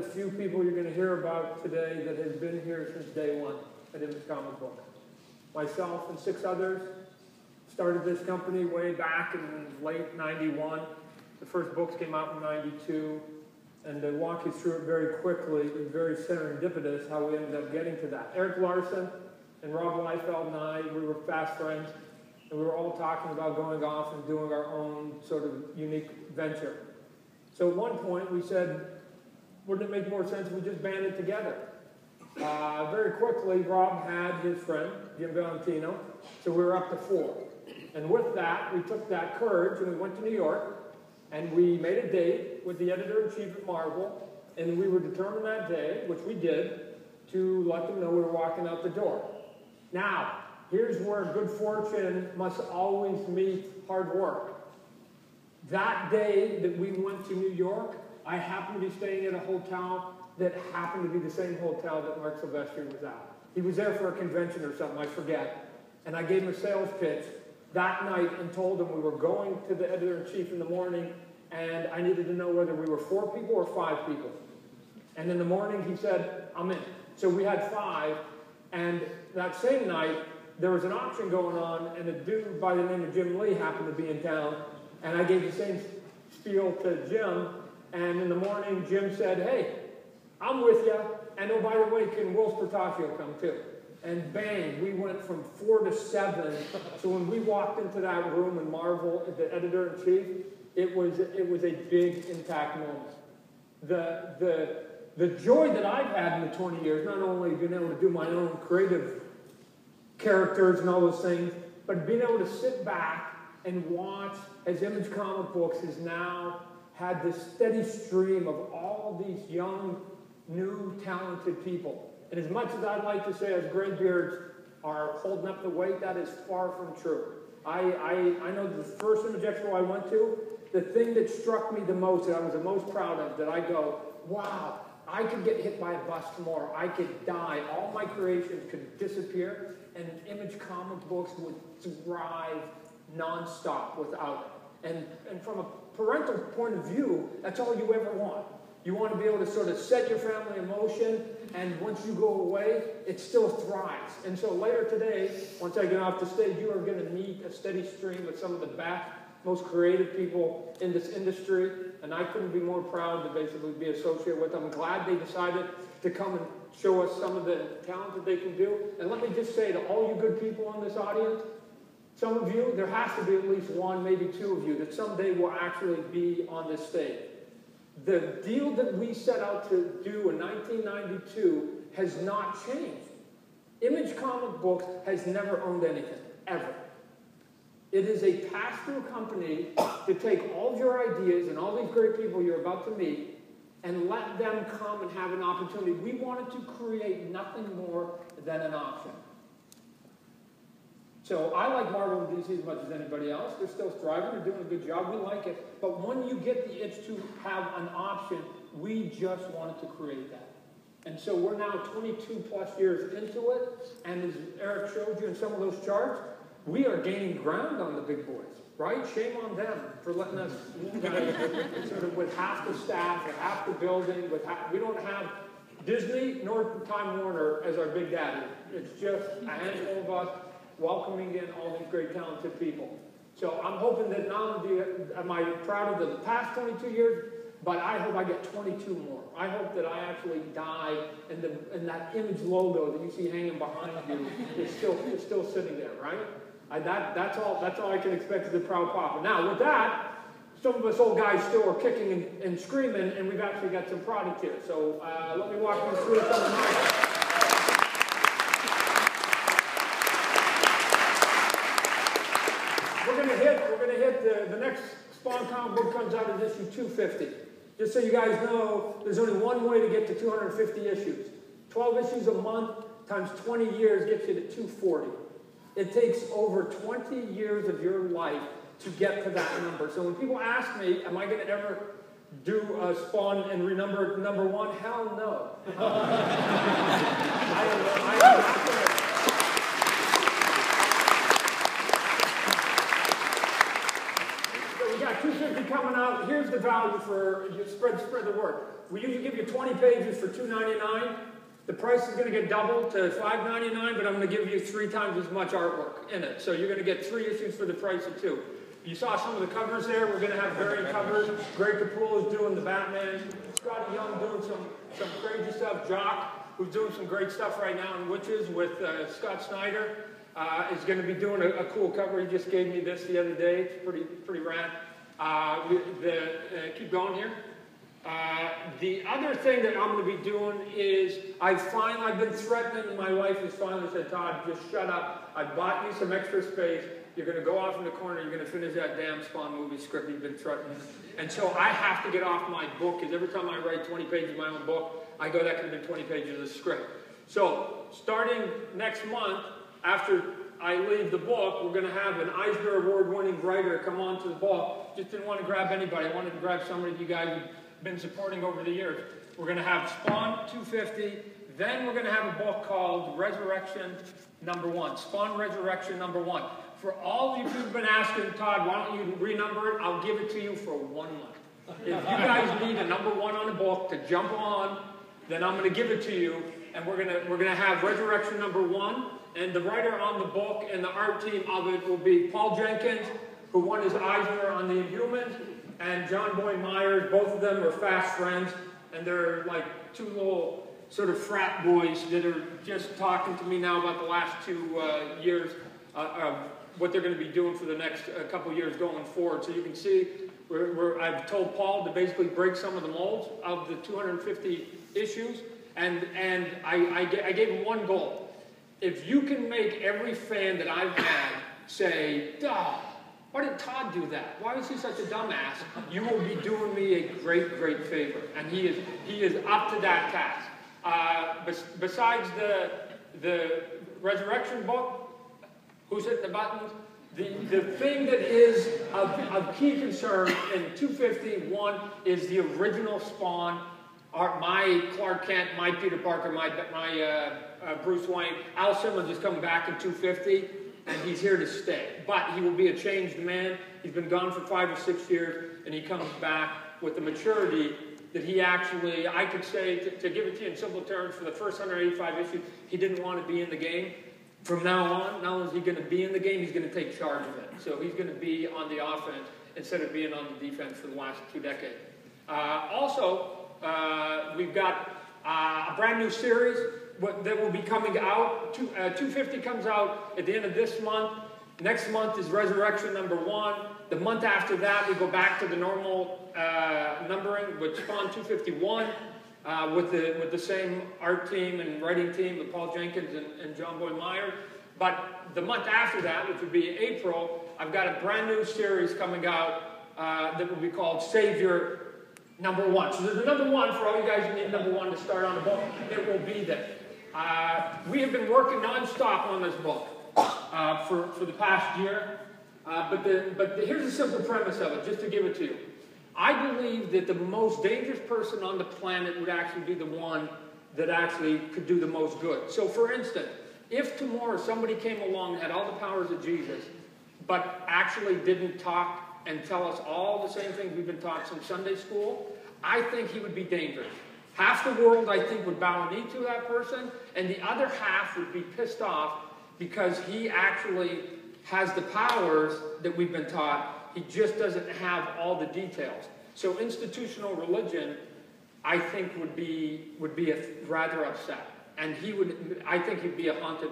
few people you're going to hear about today that has been here since day one at Image Comic Book. Myself and 6 others started this company way back in late 91. The first books came out in 92. And to walk you through it very quickly, it was very serendipitous how we ended up getting to that. Eric Larson and Rob Liefeld and I, we were fast friends, and we were all talking about going off and doing our own sort of unique venture. So at one point we said, wouldn't it make more sense if we just banded together? Very quickly, Rob had his friend, Jim Valentino, so we were up to 4. And with that, we took that courage and we went to New York, and we made a date with the editor-in-chief at Marvel, and we were determined that day, which we did, to let them know we were walking out the door. Now, here's where good fortune must always meet hard work. That day that we went to New York, I happened to be staying at a hotel that happened to be the same hotel that Mark Silvestri was at. He was there for a convention or something, I forget. And I gave him a sales pitch that night and told him we were going to the editor-in-chief in the morning, and I needed to know whether we were 4 people or 5 people. And in the morning he said, I'm in. So we had 5, and that same night there was an auction going on, and a dude by the name of Jim Lee happened to be in town, and I gave the same spiel to Jim, and in the morning Jim said, hey, I'm with you, and oh, by the way, can Will Spertaccio come too? And bang, we went from 4 to 7. So when we walked into that room in Marvel, the editor-in-chief, it was a big impact moment. The joy that I've had in the 20 years, not only being able to do my own creative characters and all those things, but being able to sit back and watch as Image Comic Books has now had this steady stream of all these young, new, talented people. And as much as I'd like to say as graybeards are holding up the weight, that is far from true. I know the first Image Expo I went to, the thing that struck me the most, that I was the most proud of, that I go, wow, I could get hit by a bus tomorrow, I could die, all my creations could disappear, and Image Comic Books would thrive nonstop without it. And from a parental point of view, that's all you ever want. You want to be able to sort of set your family in motion, and once you go away, it still thrives. And so later today, once I get off the stage, you are going to meet a steady stream of some of the best, most creative people in this industry, and I couldn't be more proud to basically be associated with them. I'm glad they decided to come and show us some of the talent that they can do. And let me just say to all you good people in this audience, some of you, there has to be at least 1, maybe 2 of you that someday will actually be on this stage. The deal that we set out to do in 1992 has not changed. Image Comic Books has never owned anything, ever. It is a pass-through company to take all of your ideas and all these great people you're about to meet and let them come and have an opportunity. We wanted to create nothing more than an option. So I like Marvel and DC as much as anybody else. They're still thriving. They're doing a good job. We like it. But when you get the itch to have an option, we just wanted to create that. And so we're now 22 plus years into it. And as Eric showed you in some of those charts, we are gaining ground on the big boys, right? Shame on them for letting us sort of with half the staff, with half the building, we don't have Disney nor Time Warner as our big daddy. It's just a handful of us welcoming in all these great talented people. So I'm hoping that not only am I proud of the past 22 years, but I hope I get 22 more. I hope that I actually die and that Image logo that you see hanging behind you is still sitting there, right? That's all I can expect as a proud papa. Now with that, some of us old guys still are kicking and screaming, and we've actually got some product here. So let me walk you through some of mine. We're going to hit the next Spawn comic book comes out as issue 250. Just so you guys know, there's only one way to get to 250 issues. 12 issues a month times 20 years gets you to 240. It takes over 20 years of your life to get to that number. So when people ask me, am I going to ever do a Spawn and renumber number 1? Hell no. I am not going to. So we got 250 coming out. Here's the value for you spread the word. We usually give you 20 pages for $2.99. The price is going to get doubled to $5.99, but I'm going to give you 3 times as much artwork in it. So you're going to get 3 issues for the price of 2. You saw some of the covers there. We're going to have variant covers. Greg Capullo is doing the Batman. Scotty Young doing some crazy stuff. Jock, who's doing some great stuff right now in Witches with Scott Snyder, is going to be doing a cool cover. He just gave me this the other day. It's pretty rad. Keep going here. The other thing that I'm going to be doing is I've been threatening, and my wife has finally said, Todd, just shut up. I bought you some extra space. You're going to go off in the corner. You're going to finish that damn Spawn movie script you've been threatening. And so I have to get off my book, because every time I write 20 pages of my own book, I go, that could have been 20 pages of the script. So starting next month, after I leave the book, we're going to have an Eisner Award-winning writer come on to the book. Just didn't want to grab anybody. I wanted to grab somebody you guys have been supporting over the years. We're going to have Spawn 250. Then we're going to have a book called Resurrection #1. Spawn Resurrection #1. For all of you who've been asking, Todd, why don't you renumber it? I'll give it to you for 1 month. If you guys need a #1 on a book to jump on, then I'm going to give it to you. And we're gonna have Resurrection #1. And the writer on the book and the art team of it will be Paul Jenkins, who won his Eisner on the Inhumans, and John Boy Myers. Both of them are fast friends, and they're like 2 little sort of frat boys that are just talking to me now about the last 2 years of what they're going to be doing for the next couple years going forward. So you can see, I've told Paul to basically break some of the molds of the 250 issues, and I gave him one goal. If you can make every fan that I've had say, duh, why did Todd do that? Why was he such a dumbass? You will be doing me a great, great favor. And he is up to that task. Besides the Resurrection book, Who's Hitting the Buttons? The thing that is of key concern in 251 is the original Spawn. My Clark Kent, my Peter Parker, my Bruce Wayne. Al Simmons is coming back in 250, and he's here to stay. But he will be a changed man. He's been gone for 5 or 6 years, and he comes back with the maturity that he actually, I could say, to give it to you in simple terms, for the first 185 issues, he didn't want to be in the game. From now on, not only is he going to be in the game, he's going to take charge of it. So he's going to be on the offense instead of being on the defense for the last 2 decades. We've got a brand new series that will be coming out. 250 comes out at the end of this month. Next month is Resurrection #1. The month after that, we go back to the normal numbering with Spawn 251 with the same art team and writing team with Paul Jenkins and John Boy Myers. But the month after that, which would be April, I've got a brand new series coming out that will be called Savior #1. So there's a #1 for all you guys who need #1 to start on the book. It will be there. We have been working nonstop on this book for the past year. But here's the simple premise of it, just to give it to you. I believe that the most dangerous person on the planet would actually be the one that actually could do the most good. So for instance, if tomorrow somebody came along and had all the powers of Jesus, but actually didn't talk and tell us all the same things we've been taught since Sunday school, I think he would be dangerous. Half the world, I think, would bow a knee to that person, and the other half would be pissed off because he actually has the powers that we've been taught. He just doesn't have all the details. So institutional religion, I think, would be rather upset, and I think he'd be a haunted